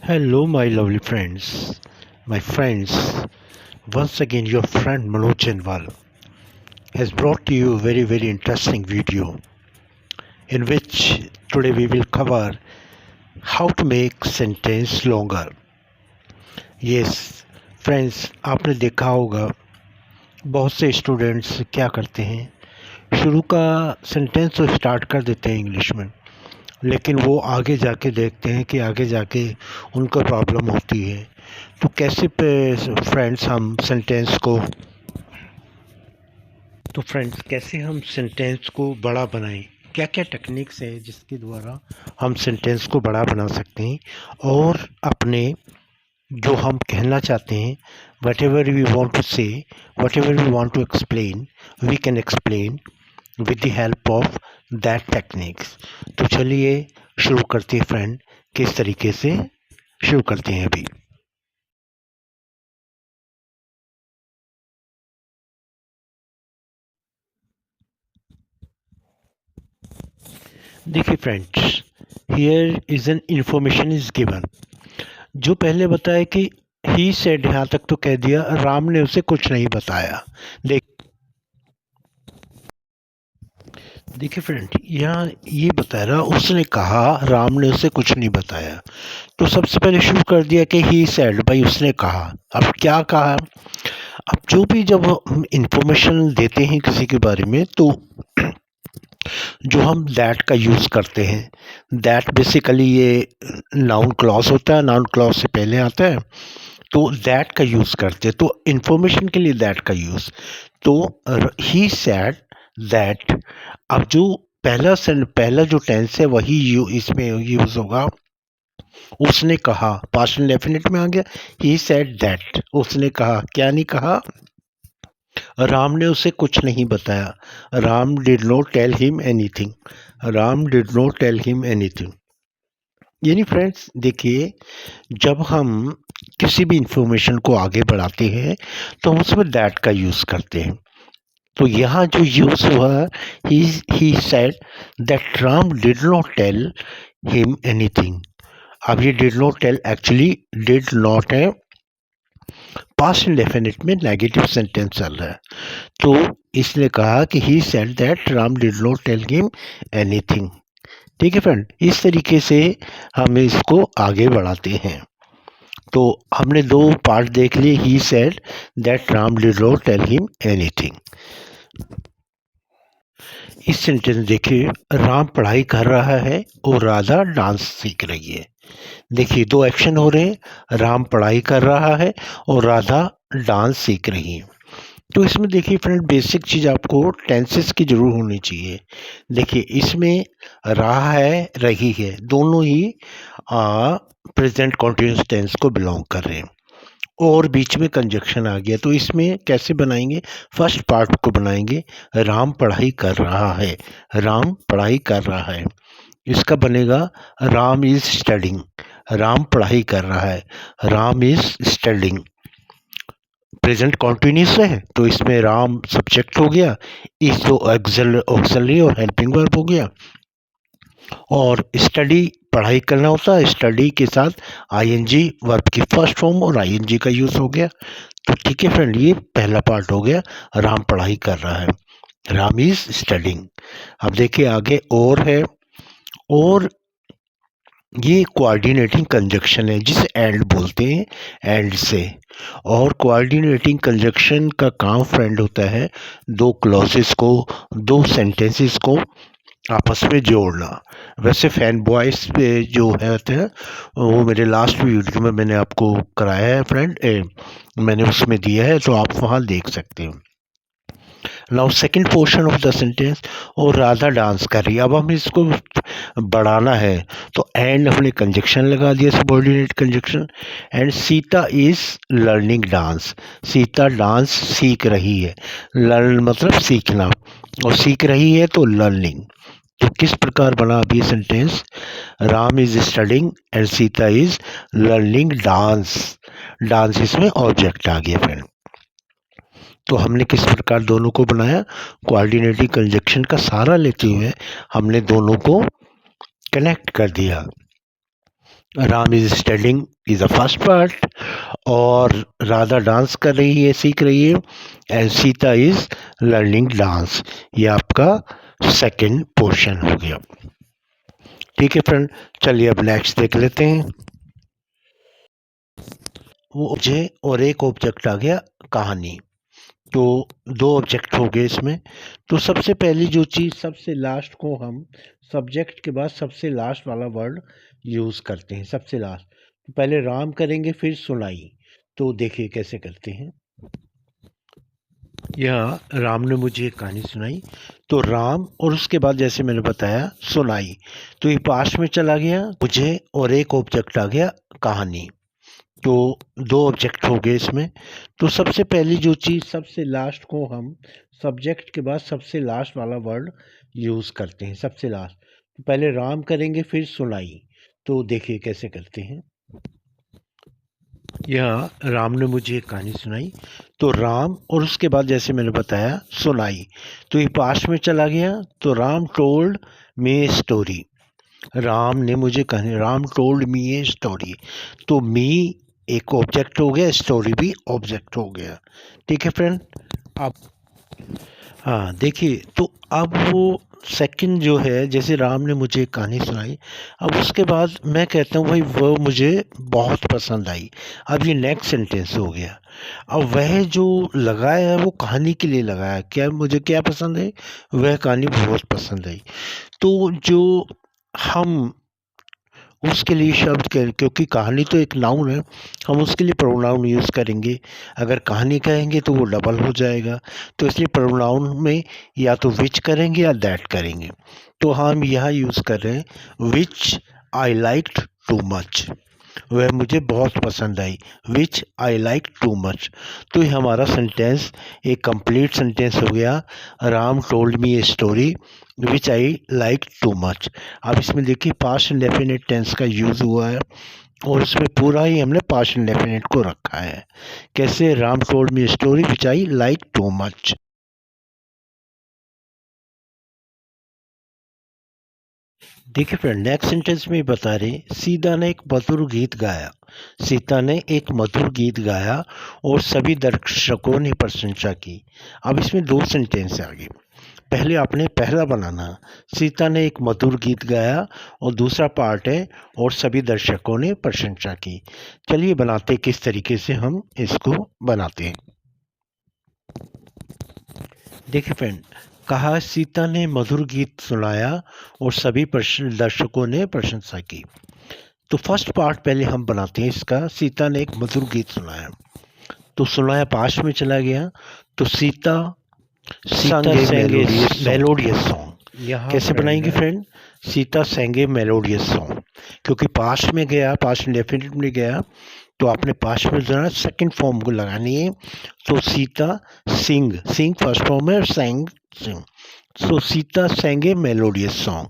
Hello, my lovely friends. My friends, once again, your friend Manoj Janwal has brought to you a very interesting video in which today we will cover how to make sentence longer. Yes, friends, आपने देखा होगा बहुत से students क्या करते हैं, शुरू का सेंटेंस तो स्टार्ट कर देते हैं इंग्लिश में, लेकिन वो आगे जाके देखते हैं कि आगे जाके उनको प्रॉब्लम होती है। तो कैसे फ्रेंड्स हम सेंटेंस को कैसे हम सेंटेंस को बड़ा बनाएं, क्या क्या टेक्निक्स है जिसके द्वारा हम सेंटेंस को बड़ा बना सकते हैं और अपने जो हम कहना चाहते हैं, whatever we want to say, whatever we want to explain, we can explain with the help of that techniques. तो चलिए शुरू करते हैं फ्रेंड, किस तरीके से शुरू करते हैं अभी। देखिए friends, here is an information is given. जो पहले बताया कि ही सेड, यहाँ तक तो कह दिया, राम ने उसे कुछ नहीं बताया। देखिए फ्रेंड, यहाँ ये बता रहा उसने कहा, राम ने उसे कुछ नहीं बताया। तो सबसे पहले शुरू कर दिया कि ही सेड, भाई उसने कहा। अब क्या कहा? अब जो भी जब हम इंफॉर्मेशन देते हैं किसी के बारे में, तो जो हम दैट का यूज़ करते हैं, दैट बेसिकली ये नाउन क्लॉज होता है, नाउन क्लॉज से पहले आता है, तो दैट का यूज़ करते हैं। तो इंफॉर्मेशन के लिए दैट का यूज़, तो ही सैड दैट। अब जो पहला जो टेंस है वही इसमें यूज़ होगा। उसने कहा, पास्ट इंडेफिनिट में आ गया। ही सैड दैट, उसने कहा, क्या नहीं कहा? राम ने उसे कुछ नहीं बताया। Ram did not tell him anything. Ram did not tell him anything. यानी फ्रेंड्स देखिए, जब हम किसी भी इंफॉर्मेशन को आगे बढ़ाते हैं तो हम उसमें दैट का यूज़ करते हैं। तो यहाँ जो यूज़ हुआ, he said that Ram did not tell him anything. अब ये did not tell actually did not है, पास्ट इंडेफिनिट में नेगेटिव सेंटेंस चल रहा है। तो इसने कहा कि he said that Ram did not tell him anything. ठीक है फ्रेंड, इस तरीके से हम इसको आगे बढ़ाते हैं। तो हमने दो पार्ट देख लिए, he said that Ram did not tell him anything. इस सेंटेंस देखिए, राम पढ़ाई कर रहा है और राधा डांस सीख रही है। देखिए दो एक्शन हो रहे हैं, राम पढ़ाई कर रहा है और राधा डांस सीख रही है। तो इसमें देखिए फ्रेंड, बेसिक चीज़ आपको टेंसेस की जरूर होनी चाहिए। देखिए इसमें रहा है, रही है, दोनों ही प्रेजेंट कॉन्टिन्यूस टेंस को बिलोंग कर रहे हैं और बीच में कंजक्शन आ गया। तो इसमें कैसे बनाएंगे? फर्स्ट पार्ट को बनाएंगे, राम पढ़ाई कर रहा है। राम पढ़ाई कर रहा है, इसका बनेगा राम इज स्टडिंग। राम पढ़ाई कर रहा है, Ram is studying. Present continuous है तो इसमें राम सब्जेक्ट हो गया, इस तो ऑक्सिलरी और हेल्पिंग वर्ब हो गया। और स्टडी पढ़ाई करना होता है, स्टडी के साथ आईएनजी वर्ब की फर्स्ट फॉर्म और आईएनजी का यूज़ हो गया। तो ठीक है फ्रेंड, ये पहला पार्ट हो गया, राम पढ़ाई कर रहा है, राम इज स्टडिंग। अब देखिए आगे और है, और ये कोऑर्डिनेटिंग कंजक्शन है जिसे एंड बोलते हैं, एंड से। और कोऑर्डिनेटिंग कंजक्शन का काम फ्रेंड होता है दो क्लॉजेस को, दो सेंटेंसेस को आपस में जोड़ना। वैसे फैन बॉयस जो है वो मेरे लास्ट वीडियो में मैंने आपको कराया है फ्रेंड, मैंने उसमें दिया है, तो आप वहाँ देख सकते हो। Now second portion of the sentence, और राधा डांस कर रही है। अब हम इसको बढ़ाना है, तो एंड हमने कंजक्शन लगा दिया, subordinate conjunction. And Sita is learning dance. Sita dance सीख रही है, लर्न मतलब सीखना, और सीख रही है तो लर्निंग। तो किस प्रकार बना अब ये sentence? Ram is studying and Sita is learning dance. Dance इसमें ऑब्जेक्ट आ गया फ्रेंड। तो हमने किस प्रकार दोनों को बनाया? कोऑर्डिनेटिंग कंजक्शन का सहारा लेते हुए हमने दोनों को कनेक्ट कर दिया। Ram is studying is the first part, और राधा डांस कर रही है, सीख रही है, and Sita is learning dance. ये आपका सेकंड पोर्शन हो गया। ठीक है फ्रेंड, चलिए अब नेक्स्ट देख लेते हैं। वो मुझे और एक ऑब्जेक्ट आ गया कहानी, तो दो ऑब्जेक्ट हो गए इसमें। तो सबसे पहली जो चीज़, सबसे लास्ट को हम सब्जेक्ट के बाद सबसे लास्ट वाला वर्ड यूज़ करते हैं, सबसे लास्ट। तो पहले राम करेंगे फिर सुनाई। तो देखिए कैसे करते हैं। यह राम ने मुझे एक कहानी सुनाई, तो राम और उसके बाद जैसे मैंने बताया सुनाई, तो ये पास्ट में चला गया मुझे और एक ऑब्जेक्ट आ गया कहानी, तो दो ऑब्जेक्ट हो गए इसमें। तो सबसे पहली जो चीज़, सबसे लास्ट को हम सब्जेक्ट के बाद सबसे लास्ट वाला वर्ड यूज़ करते हैं, सबसे लास्ट। तो पहले राम करेंगे फिर सुनाई। तो देखिए कैसे करते हैं। यह राम ने मुझे एक कहानी सुनाई, तो राम और उसके बाद जैसे मैंने बताया सुनाई, तो ये पास्ट में चला गया, तो Ram told me a story. Ram ने मुझे कहानी, Ram told me a story, तो मी एक ऑब्जेक्ट हो गया, स्टोरी भी ऑब्जेक्ट हो गया। ठीक है फ्रेंड। अब हाँ देखिए, तो अब वो सेकंड जो है, जैसे राम ने मुझे एक कहानी सुनाई, अब उसके बाद मैं कहता हूँ भाई वो मुझे बहुत पसंद आई। अब ये नेक्स्ट सेंटेंस हो गया। अब वह जो लगाया है वो कहानी के लिए लगाया, क्या मुझे क्या पसंद है, वह कहानी बहुत पसंद आई। तो जो हम उसके लिए शब्द क्योंकि कहानी तो एक नाउन है, हम उसके लिए प्रोनाउन यूज़ करेंगे। अगर कहानी कहेंगे तो वो डबल हो जाएगा, तो इसलिए प्रोनाउन में या तो विच करेंगे या दैट करेंगे। तो हम यहाँ यूज़ कर रहे हैं विच आई लाइक्ड टू मच, वह मुझे बहुत पसंद आई, विच आई लाइक टू मच। तो ये हमारा सेंटेंस एक कंप्लीट सेंटेंस हो गया, Ram told me a story which I like too much. अब इसमें देखिए पास्ट इंडेफिनिट टेंस का यूज़ हुआ है, और इसमें पूरा ही हमने पास्ट इंडेफिनिट को रखा है। कैसे, Ram told me a story which I like too much. देखिए फ्रेंड, नेक्स्ट सेंटेंस में बता रहे, सीता ने एक मधुर गीत गाया। सीता ने एक मधुर गीत गाया और सभी दर्शकों ने प्रशंसा की। अब इसमें दो सेंटेंस आ गए। पहले आपने पहला बनाना, सीता ने एक मधुर गीत गाया, और दूसरा पार्ट है और सभी दर्शकों ने प्रशंसा की। चलिए बनाते किस तरीके से हम इसको बनाते हैं। देखिए फ्रेंड, कहा सीता ने मधुर गीत सुनाया और सभी दर्शकों ने प्रशंसा की। तो फर्स्ट पार्ट पहले हम बनाते हैं इसका, सीता ने एक मधुर गीत सुनाया। तो सुनाया पास्ट में चला गया, तो सीता मेलोडियस सॉन्ग। कैसे बनाएंगे फ्रेंड, सीता सेंगे मेलोडियस सॉन्ग, क्योंकि पास्ट में गया, पास्ट इंडेफिनिट में गया, तो आपने पास्ट में जरा सेकंड फॉर्म को लगानी है। तो सीता सिंग, सिंग फर्स्ट फॉर्म है, सेंग सिंग। सो सीता सेंगे मेलोडियस सॉन्ग।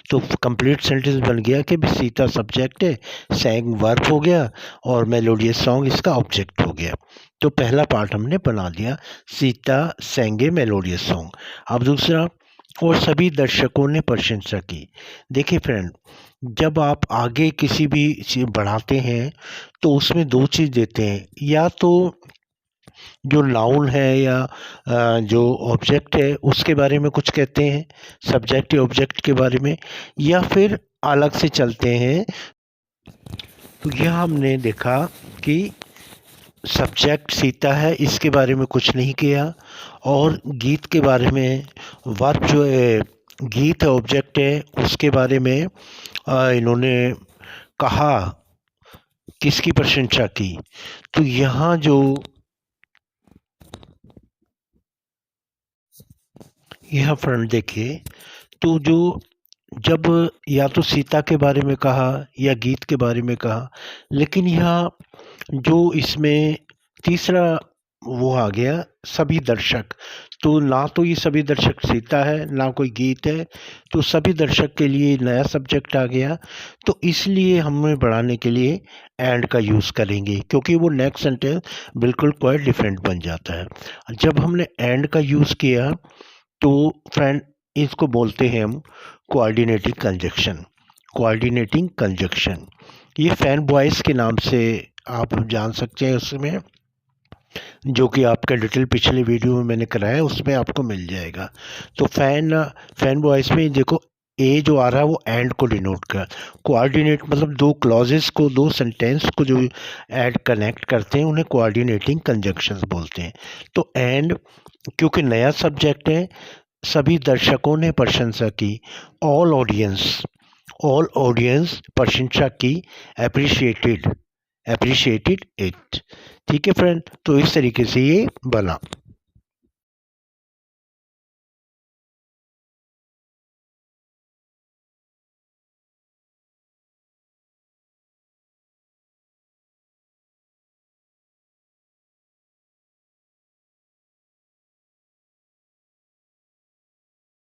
तो कंप्लीट सेंटेंस बन गया कि भी सीता सब्जेक्ट है, सैंग वर्ब हो गया, और मेलोडियस सॉन्ग इसका ऑब्जेक्ट हो गया। तो पहला पार्ट हमने बना दिया, सीता सेंगे मेलोडियस सॉन्ग। अब दूसरा, और सभी दर्शकों ने प्रशंसा की। देखिए फ्रेंड, जब आप आगे किसी भी चीज़ बढ़ाते हैं तो उसमें दो चीज़ देते हैं, या तो जो नाउन है या जो ऑब्जेक्ट है उसके बारे में कुछ कहते हैं, सब्जेक्ट या ऑब्जेक्ट के बारे में, या फिर अलग से चलते हैं। तो यह हमने देखा कि सब्जेक्ट सीता है, इसके बारे में कुछ नहीं किया, और गीत के बारे में, वर्ब जो है गीत है ऑब्जेक्ट है, उसके बारे में इन्होंने कहा, किसकी प्रशंसा की। तो यहाँ जो यह फ्रेंड देखिए, तो जो जब या तो सीता के बारे में कहा या गीत के बारे में कहा, लेकिन यहाँ जो इसमें तीसरा वो आ गया सभी दर्शक, तो ना तो ये सभी दर्शक सीता है ना कोई गीत है, तो सभी दर्शक के लिए नया सब्जेक्ट आ गया। तो इसलिए हमें बढ़ाने के लिए एंड का यूज़ करेंगे, क्योंकि वो नेक्स्ट सेंटेंस बिल्कुल क्वाइट डिफरेंट बन जाता है। जब हमने एंड का यूज़ किया तो फ्रेंड इसको बोलते हैं हम कोऑर्डिनेटिंग कंजक्शन। Coordinating conjunction. ये फैन वॉइस के नाम से आप जान सकते हैं उसमें, जो कि आपका डिटेल पिछले वीडियो में मैंने कराया है, उसमें आपको मिल जाएगा। तो फैन वॉइस में देखो ए जो आ रहा है वो एंड को डिनोट कर, कोऑर्डिनेट मतलब दो क्लॉजेस को, दो सेंटेंस को जो ऐड कनेक्ट करते हैं उन्हें कोऑर्डिनेटिंग कंजक्शंस बोलते हैं। तो एंड क्योंकि नया सब्जेक्ट है, सभी दर्शकों ने प्रशंसा की, ऑल ऑडियंस प्रशंसा की, अप्रिशिएटेड इट। ठीक है फ्रेंड, तो इस तरीके से ये बना।